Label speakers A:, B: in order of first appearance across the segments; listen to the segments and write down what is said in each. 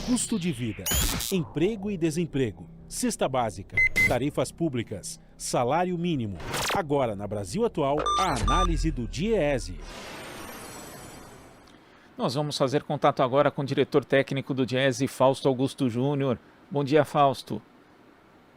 A: Custo de vida, emprego e desemprego, cesta básica, tarifas públicas, salário mínimo. Agora, na Brasil Atual, a análise do DIEESE.
B: Nós vamos fazer contato agora com o diretor técnico do DIEESE, Fausto Augusto Júnior. Bom dia, Fausto.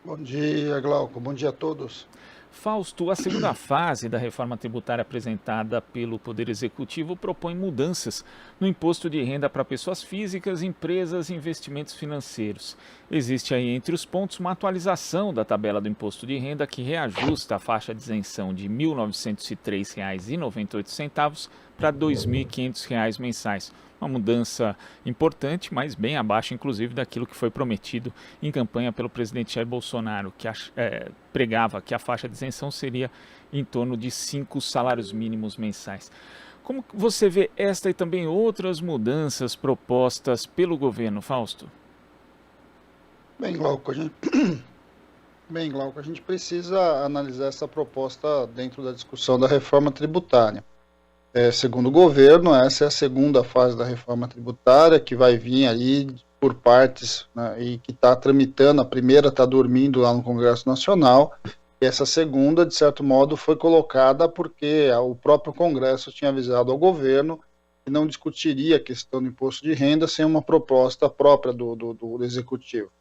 C: Bom dia, Glauco. Bom dia a todos.
B: Fausto, a segunda fase da reforma tributária apresentada pelo Poder Executivo propõe mudanças no imposto de renda para pessoas físicas, empresas e investimentos financeiros. Existe aí entre os pontos uma atualização da tabela do imposto de renda que reajusta a faixa de isenção de R$ 1.903,98 para R$ 2.500 mensais. Uma mudança importante, mas bem abaixo, inclusive, daquilo que foi prometido em campanha pelo presidente Jair Bolsonaro, que pregava que a faixa de isenção seria em torno de 5 salários mínimos mensais. Como você vê esta e também outras mudanças propostas pelo governo, Fausto?
C: Bem, Glauco, a gente precisa analisar essa proposta dentro da discussão da reforma tributária. Segundo o governo, essa é a segunda fase da reforma tributária, que vai vir aí por partes, né, e que está tramitando. A primeira está dormindo lá no Congresso Nacional, e essa segunda, de certo modo, foi colocada porque o próprio Congresso tinha avisado ao governo que não discutiria a questão do imposto de renda sem uma proposta própria do Executivo.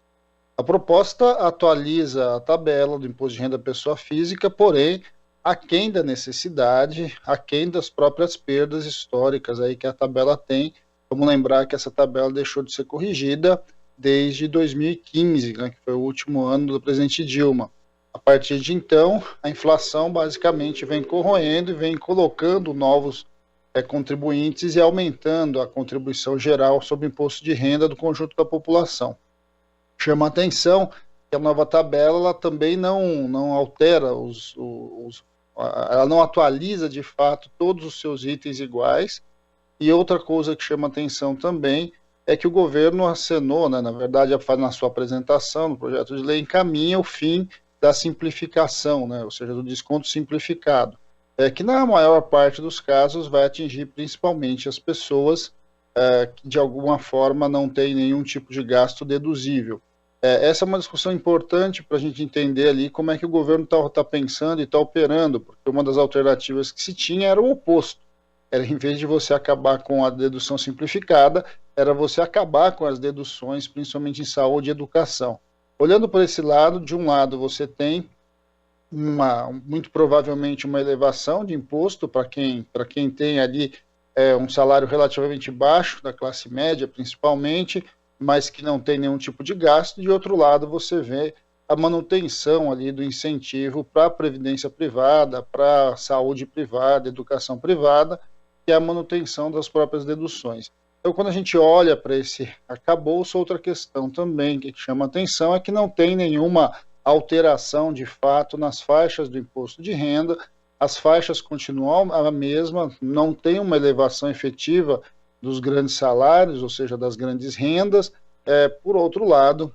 C: A proposta atualiza a tabela do imposto de renda da pessoa física, porém, aquém da necessidade, aquém das próprias perdas históricas aí que a tabela tem. Vamos lembrar que essa tabela deixou de ser corrigida desde 2015, né, que foi o último ano do presidente Dilma. A partir de então, a inflação basicamente vem corroendo e vem colocando novos contribuintes e aumentando a contribuição geral sobre o imposto de renda do conjunto da população. Chama a atenção que a nova tabela ela também não altera ela não atualiza de fato todos os seus itens iguais. E outra coisa que chama atenção também é que o governo acenou, né, na verdade, na sua apresentação no projeto de lei, encaminha o fim da simplificação, né, ou seja, do desconto simplificado, que na maior parte dos casos vai atingir principalmente as pessoas que de alguma forma não têm nenhum tipo de gasto deduzível. Essa é uma discussão importante para a gente entender ali como é que o governo está pensando e está operando, porque uma das alternativas que se tinha era o oposto. Era, em vez de você acabar com a dedução simplificada, era você acabar com as deduções, principalmente em saúde e educação. Olhando por esse lado, de um lado você tem muito provavelmente uma elevação de imposto para quem tem ali um salário relativamente baixo, da classe média principalmente, mas que não tem nenhum tipo de gasto. De outro lado, você vê a manutenção ali do incentivo para a previdência privada, para a saúde privada, educação privada, que é a manutenção das próprias deduções. Então, quando a gente olha para esse arcabouço, outra questão também que chama atenção é que não tem nenhuma alteração de fato nas faixas do imposto de renda. As faixas continuam a mesma, não tem uma elevação efetiva dos grandes salários, ou seja, das grandes rendas. Por outro lado,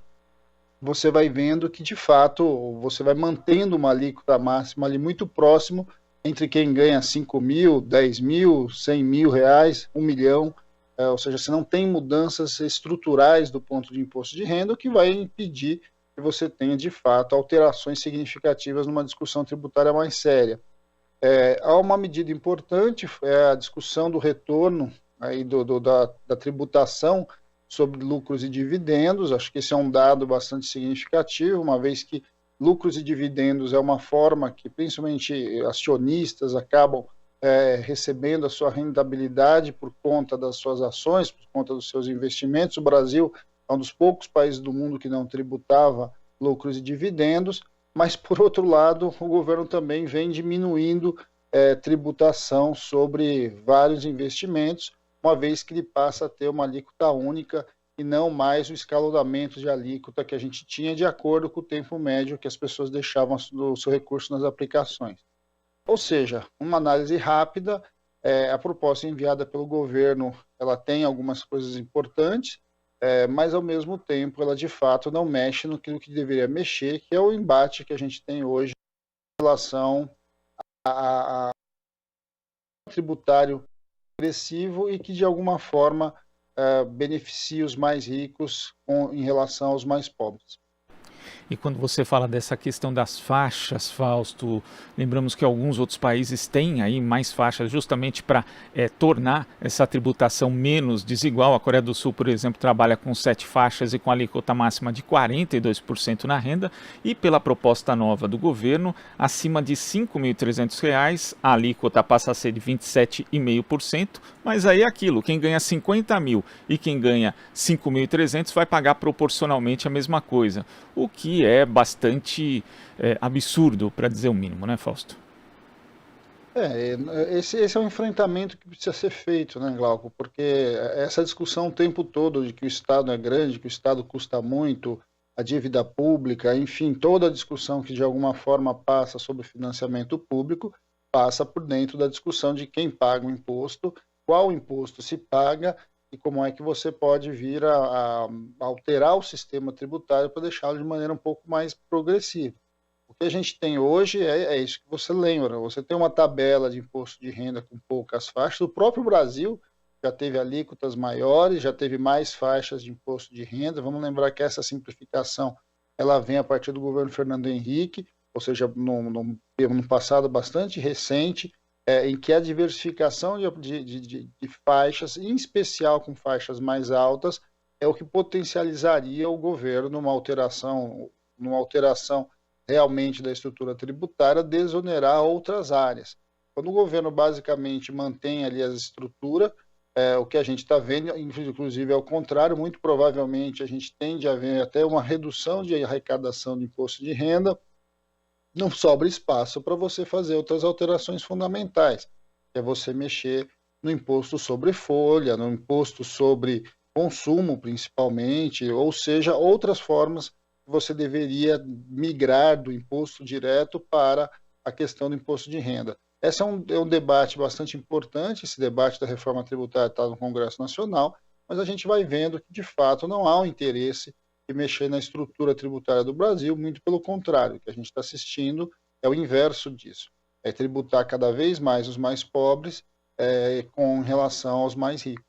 C: você vai vendo que, de fato, você vai mantendo uma alíquota máxima ali muito próximo entre quem ganha 5 mil, 10 mil, 100 mil reais, 1 milhão, ou seja, você não tem mudanças estruturais do ponto de imposto de renda, o que vai impedir que você tenha, de fato, alterações significativas numa discussão tributária mais séria. Há uma medida importante, a discussão do retorno aí da tributação sobre lucros e dividendos. Acho que esse é um dado bastante significativo, uma vez que lucros e dividendos é uma forma que principalmente acionistas acabam recebendo a sua rentabilidade por conta das suas ações, por conta dos seus investimentos. O Brasil é um dos poucos países do mundo que não tributava lucros e dividendos, mas, por outro lado, o governo também vem diminuindo tributação sobre vários investimentos, uma vez que ele passa a ter uma alíquota única e não mais o escalonamento de alíquota que a gente tinha de acordo com o tempo médio que as pessoas deixavam o seu recurso nas aplicações. Ou seja, uma análise rápida, a proposta enviada pelo governo, ela tem algumas coisas importantes, mas ao mesmo tempo ela de fato não mexe no que deveria mexer, que é o embate que a gente tem hoje em relação a tributário agressivo e que de alguma forma beneficie os mais ricos em relação aos mais pobres.
B: E quando você fala dessa questão das faixas, Fausto, lembramos que alguns outros países têm aí mais faixas justamente para tornar essa tributação menos desigual. A Coreia do Sul, por exemplo, trabalha com 7 faixas e com alíquota máxima de 42% na renda. E pela proposta nova do governo, acima de R$ 5.300, a alíquota passa a ser de 27,5%. Mas aí é aquilo, quem ganha 50 mil e quem ganha 5.300 vai pagar proporcionalmente a mesma coisa. O que é bastante absurdo, para dizer o mínimo, né, Fausto?
C: Esse é um enfrentamento que precisa ser feito, né, Glauco? Porque essa discussão o tempo todo de que o Estado é grande, que o Estado custa muito, a dívida pública, enfim, toda a discussão que de alguma forma passa sobre financiamento público, passa por dentro da discussão de quem paga o imposto, qual imposto se paga e como é que você pode vir a alterar o sistema tributário para deixá-lo de maneira um pouco mais progressiva. O que a gente tem hoje é isso que você lembra, você tem uma tabela de imposto de renda com poucas faixas, o próprio Brasil já teve alíquotas maiores, já teve mais faixas de imposto de renda, vamos lembrar que essa simplificação ela vem a partir do governo Fernando Henrique, ou seja, num passado bastante recente, em que a diversificação de faixas, em especial com faixas mais altas, é o que potencializaria o governo numa alteração realmente da estrutura tributária, desonerar outras áreas. Quando o governo basicamente mantém ali a estrutura, o que a gente está vendo, inclusive ao contrário, muito provavelmente a gente tende a ver até uma redução de arrecadação de imposto de renda, não sobra espaço para você fazer outras alterações fundamentais, que é você mexer no imposto sobre folha, no imposto sobre consumo, principalmente, ou seja, outras formas que você deveria migrar do imposto direto para a questão do imposto de renda. Esse é um debate bastante importante, esse debate da reforma tributária está no Congresso Nacional, mas a gente vai vendo que, de fato, não há um interesse de mexer na estrutura tributária do Brasil, muito pelo contrário, o que a gente está assistindo é o inverso disso, é tributar cada vez mais os mais pobres com relação aos mais ricos.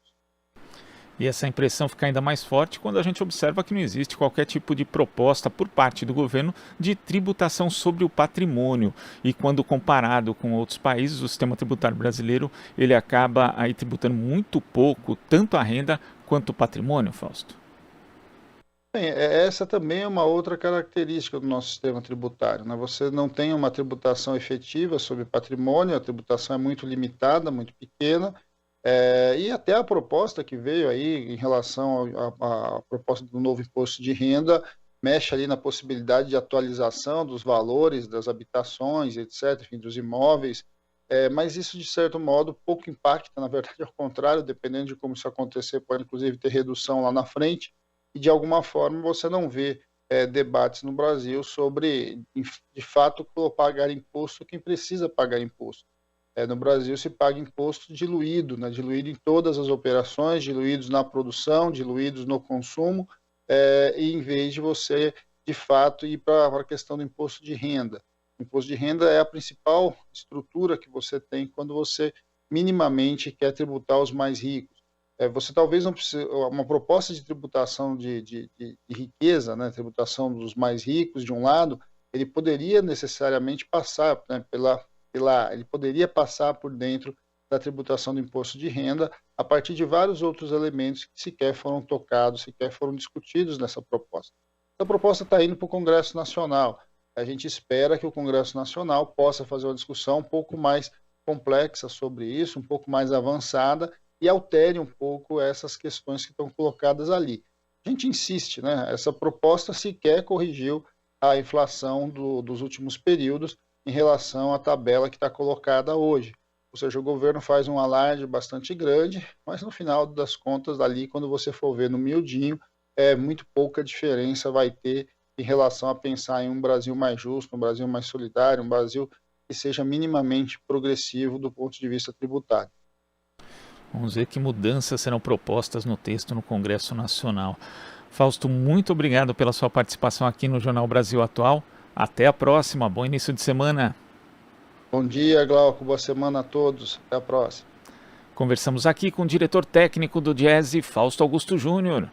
B: E essa impressão fica ainda mais forte quando a gente observa que não existe qualquer tipo de proposta por parte do governo de tributação sobre o patrimônio. E quando comparado com outros países, o sistema tributário brasileiro ele acaba aí tributando muito pouco, tanto a renda quanto o patrimônio, Fausto.
C: Bem, essa também é uma outra característica do nosso sistema tributário, né? Você não tem uma tributação efetiva sobre patrimônio, a tributação é muito limitada, muito pequena, e até a proposta que veio aí em relação à proposta do novo imposto de renda mexe ali na possibilidade de atualização dos valores das habitações, etc., enfim, dos imóveis, mas isso, de certo modo, pouco impacta, na verdade, ao contrário, dependendo de como isso acontecer, pode inclusive ter redução lá na frente, e de alguma forma você não vê debates no Brasil sobre, de fato, pagar imposto quem precisa pagar imposto. No Brasil se paga imposto diluído, né? Diluído em todas as operações, diluídos na produção, diluídos no consumo, e em vez de você, de fato, ir para a questão do imposto de renda. O imposto de renda é a principal estrutura que você tem quando você minimamente quer tributar os mais ricos. Você talvez não precise, uma proposta de tributação de riqueza, né? Tributação dos mais ricos, de um lado, ele poderia necessariamente passar, né, ele poderia passar por dentro da tributação do imposto de renda a partir de vários outros elementos que sequer foram tocados, sequer foram discutidos nessa proposta. Essa proposta está indo para o Congresso Nacional. A gente espera que o Congresso Nacional possa fazer uma discussão um pouco mais complexa sobre isso, um pouco mais avançada e altere um pouco essas questões que estão colocadas ali. A gente insiste, né? Essa proposta sequer corrigiu a inflação dos últimos períodos em relação à tabela que está colocada hoje. Ou seja, o governo faz um alarde bastante grande, mas no final das contas, ali, quando você for ver no miudinho, muito pouca diferença vai ter em relação a pensar em um Brasil mais justo, um Brasil mais solidário, um Brasil que seja minimamente progressivo do ponto de vista tributário.
B: Vamos ver que mudanças serão propostas no texto no Congresso Nacional. Fausto, muito obrigado pela sua participação aqui no Jornal Brasil Atual. Até a próxima, bom início de semana.
C: Bom dia, Glauco, boa semana a todos, até a próxima.
B: Conversamos aqui com o diretor técnico do Diese, Fausto Augusto Júnior.